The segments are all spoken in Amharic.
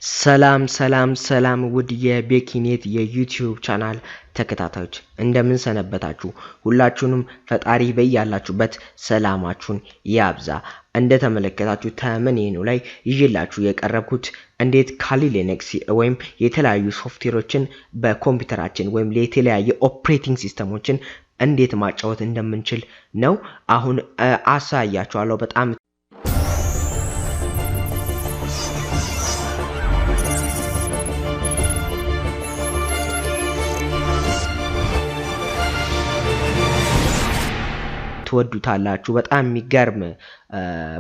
ሰላም ውድ የቤኪኔት የዩቲዩብ ቻናል ተከታታዮች እንደምን ሰነበታችሁ? ሁላችሁንም ፈጣሪ በያላችሁበት ሰላማችሁን ያብዛ። እንደተመለከታችሁ ተመኔኑ ላይ ይዤላችሁ የቀረብኩት እንዴት ካሊ ሊነክስ ወይም የተለያዩ ሶፍትዌሮችን በኮምፒውተራችን ወይም የተለያየ ኦፕሬቲንግ ሲስተሞችን እንዴት ማጫወት እንደምንችል ነው። አሁን አሳያችኋለሁ። በጣም ትወዱታላችሁ። በጣም የሚገርም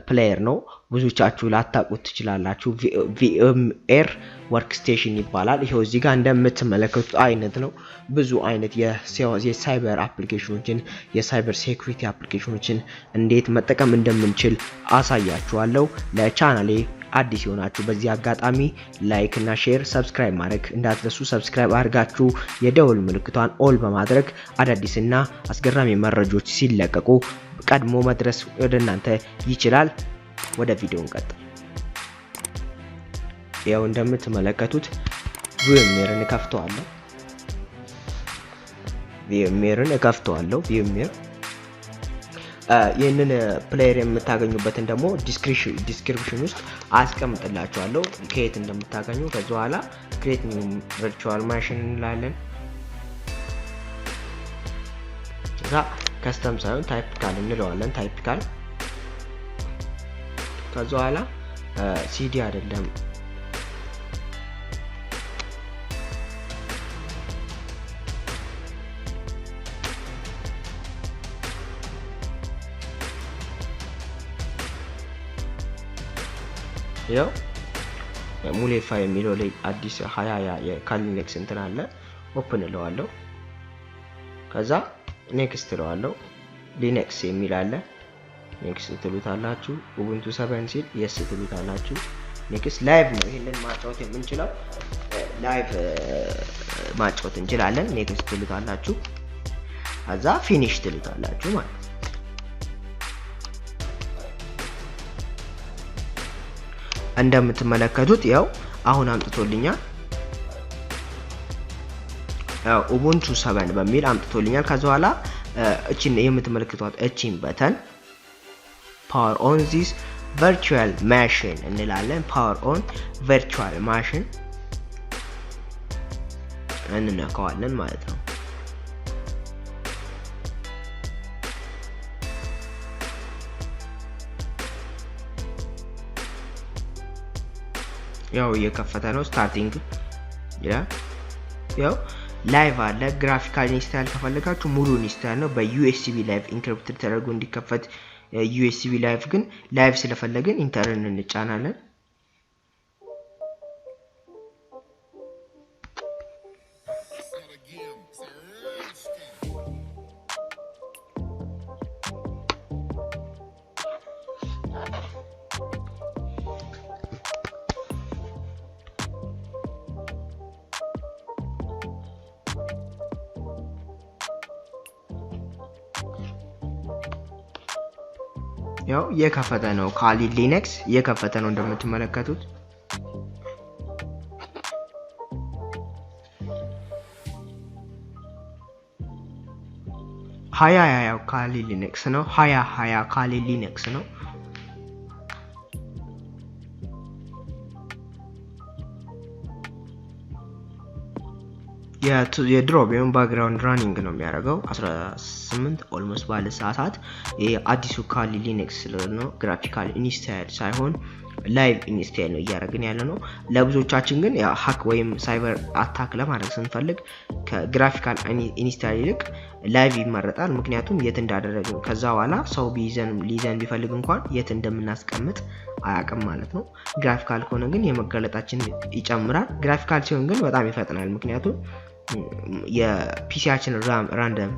ፕሌየር ነው። ብዙዎቻችሁ ላታውቁት ትችላላችሁ። VMware workstation ይባላል። ይሄው እዚህ ጋር እንደምትመለከቱት አይነት ነው። ብዙ አይነት የሳይበር አፕሊኬሽኖችን የሳይበር ሴኩሪቲ አፕሊኬሽኖችን እንዴት መጠቀም እንደምንችል አሳያችኋለሁ። ለቻናሌ አዲስ ይሆናችሁ በዚህ አጋጣሚ ላይክ እና ሼር ሰብስክራይብ ማድረግ እንዳትረሱ። ሰብስክራይብ አድርጋችሁ የደውል ምልክቷን ኦል በማድረግ አዳዲስና አስገራሚ መረጃዎች ሲለቀቁ ቀድሞ መድረስ ወደ እናንተ ይችላል። ወደ ቪዲዮ እንቀጥል። ያው እንደምትመለከቱት VMware እከፍተዋለሁ። VMware ይህንን ፕሌየር የምታገኙበትን ደግሞ ዲስክሪፕሽን ውስጥ አስቀምጥላችኋለሁ ከየት እንደምታገኙ። ከዛ በኋላ ክሬት ኒው ቨርቹዋል ማሽን እንላለን። ከዛ ከስተም ሳይሆን ታይፒካል እንለዋለን። ታይፒካል ከዛ በኋላ ሲዲ አይደለም ያው ሙሌፋ የሚለው ላይ አዲስ 20 የካሊኔክስ እንትን አለ። ኦፕን እለዋለሁ። ከዛ ኔክስት እለዋለሁ። ሊነክስ የሚል አለ። ኔክስት ትሉታላችሁ። ኡቡንቱ 7 ሲል የስ ትሉታላችሁ። ኔክስት ላይቭ ነው። ይሄንን ማጫወት የምንችለው ላይቭ ማጫወት እንችላለን። ኔክስት ትሉታላችሁ። ከዛ ፊኒሽ ትሉታላችሁ ማለት ነው። እንደምትመለከቱት ያው አሁን አምጥቶልኛል። ያው ኡቡንቱ 7 በሚል አምጥቶልኛል። ከዛ በኋላ እቺን የምትመለከቷት እቺን በተን ፓወር ኦን ዚስ ቨርቹዋል ማሽን እንላለን። ፓወር ኦን ቨርቹዋል ማሽን እንነካዋለን ማለት ነው። ያው እየከፈተ ነው። ስታርቲንግ ያው ላይቭ አለ። ግራፊካል ኢንስታል ከፈለጋችሁ ሙሉ ኢንስታል ነው። በዩኤስቢ ላይቭ ኢንክሪፕትድ ተደርጎ እንዲከፈት ዩኤስቢ ላይቭ ግን ላይቭ ስለፈለግን ኢንተርን እንጫናለን። ያው የከፈተ ነው። ካሊ ሊነክስ የከፈተ ነው እንደምትመለከቱት። ያው ካሊ ሊነክስ ነው። 20 ካሊ ሊነክስ ነው። የድሮ ቢሆን ባክግራውንድ ራኒንግ ነው የሚያደርገው 18 ኦልሞስት ባለ ሰዓታት። የአዲሱ ካሊ ሊነክስ ነው። ግራፊካል ኢንስታይል ሳይሆን ላይቭ ኢንስታይል ነው እያደረግን ያለ ነው። ለብዙዎቻችን ግን ያ ሃክ ወይም ሳይበር አታክ ለማድረግ ስንፈልግ ከግራፊካል ኢንስታይል ይልቅ ላይቭ ይመረጣል። ምክንያቱም የት እንዳደረግን ከዛ በኋላ ሰው ሊዘን ቢፈልግ እንኳን የት እንደምናስቀምጥ አያውቅም ማለት ነው። ግራፊካል ከሆነ ግን የመገለጣችን ይጨምራል። ግራፊካል ሲሆን ግን በጣም ይፈጥናል። ምክንያቱም የፒሲያችን ራንደም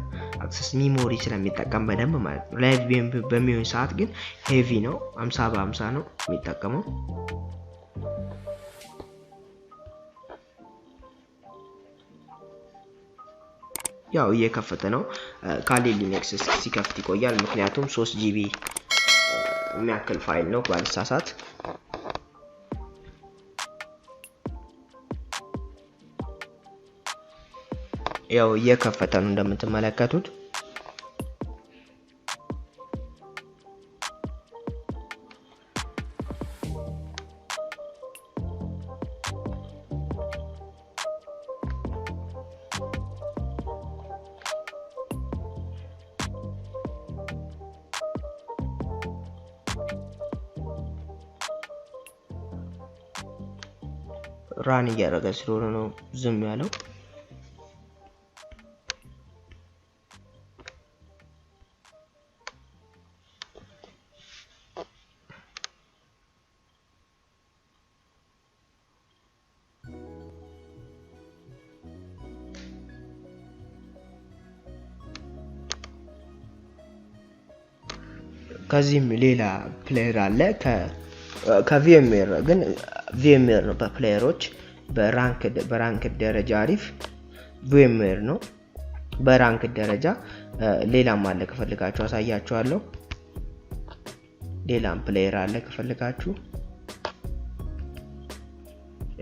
አክሰስ ሚሞሪ ስለሚጠቀም በደንብ ማለት ነው። ላይቭ በሚሆን ሰዓት ግን ሄቪ ነው። 50 በ50 ነው የሚጠቀመው። ያው እየከፈተ ነው። ካሊ ሊነክስ ሲከፍት ይቆያል። ምክንያቱም 3 ጂቢ የሚያክል ፋይል ነው ባልሳሳት። ያው እየከፈተ ነው እንደምትመለከቱት። ራን እያደረገ ስለሆነ ነው ዝም ያለው። ከዚህም ሌላ ፕሌየር አለ ከVMware ግን VMware ነው በፕሌየሮች በራንክ ደረጃ አሪፍ VMware ነው በራንክ ደረጃ። ሌላም አለ ከፈለጋችሁ አሳያችኋለሁ። ሌላም ፕሌየር አለ ከፈለጋችሁ።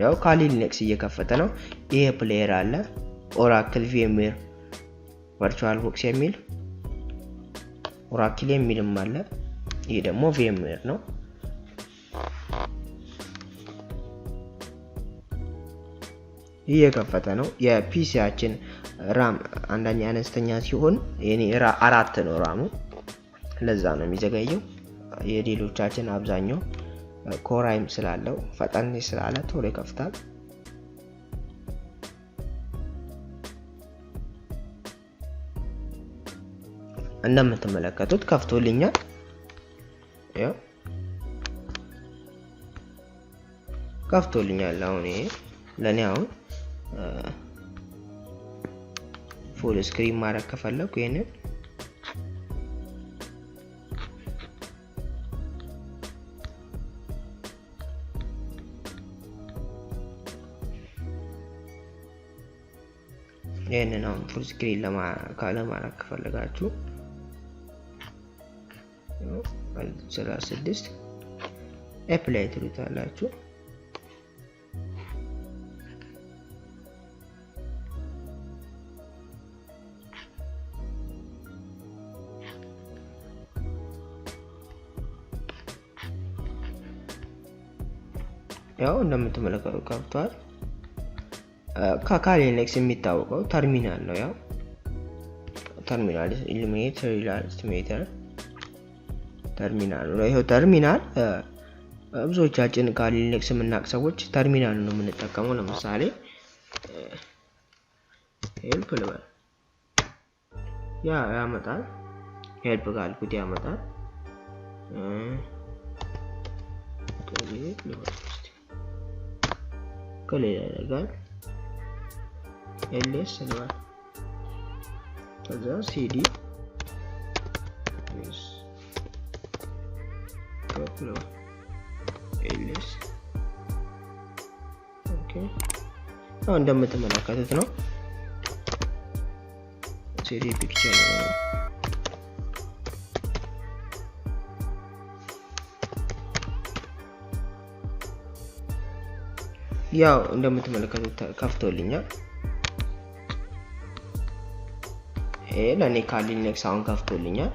ያው ካሊኔክስ እየከፈተ ነው። ይሄ ፕሌየር አለ ኦራክል VMware VirtualBox የሚል ኦራክል የሚልም አለ። ይሄ ደግሞ VMware ነው። እየከፈተ ነው። የፒሲያችን ራም አንደኛ አነስተኛ ሲሆን የኔ 4 ነው ራሙ፣ ለዛ ነው የሚዘገየው። የሌሎቻችን አብዛኛው ኮራይም ስላለው ፈጣን ስላለ ቶሎ ይከፍታል። እንደምትመለከቱት ከፍቶልኛል። ያው ከፍቶልኛል። አሁን ይሄ ለኔ አሁን ፉል ስክሪን ማድረግ ከፈለኩ ይሄንን አሁን ፉል ስክሪን ለማድረግ ከፈለጋችሁ 36 አፕላይ ትሉታላችሁ። ያው እንደምትመለከቱት ከፍቷል። ካሊኔክስ የሚታወቀው ተርሚናል ነው። ያው ተርሚናል ኢሉሚኔተር ይላል ስቲሜተር ተርሚናል ነው። ይሄው ተርሚናል ብዙዎቻችን ካሊኔክስ የምናውቅ ሰዎች ተርሚናል ነው የምንጠቀመው። ለምሳሌ ሄልፕ ልበል ያመጣል። ሄልፕ ካልኩት ያመጣል። ከሌላ ነገር ኤልኤስ ነው። ከዛ ሲዲ ነው ኤልኤስ ኦኬ። አሁን እንደምትመለከቱት ነው ሲዲ ፒክቸር ነው። ያው እንደምትመለከቱት ከፍቶልኛል። ለኔ ካሊኔክስ አሁን ከፍቶልኛል።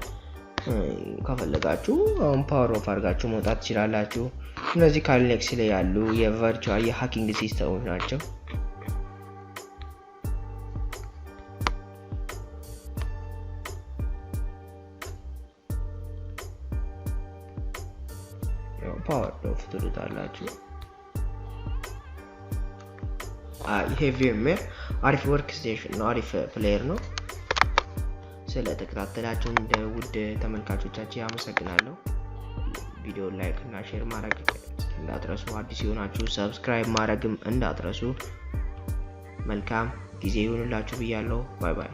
ከፈለጋችሁ አሁን ፓወር ኦፍ አድርጋችሁ መውጣት ትችላላችሁ። እነዚህ ካሊኔክስ ላይ ያሉ የቨርቹዋል የሃኪንግ ሲስተሞች ናቸው። ያው ፓወር ኦፍ ትሉታላችሁ። ይሄ VMware አሪፍ ወርክስቴሽን ነው፣ አሪፍ ፕሌየር ነው። ስለተከታተላችሁ ውድ ተመልካቾቻችን አመሰግናለሁ። ቪዲዮ ላይክ እና ሼር ማድረግ እንዳትረሱ። አዲስ የሆናችሁ ሰብስክራይብ ማድረግም እንዳትረሱ። መልካም ጊዜ ይሁንላችሁ ብያለሁ። ባይ ባይ።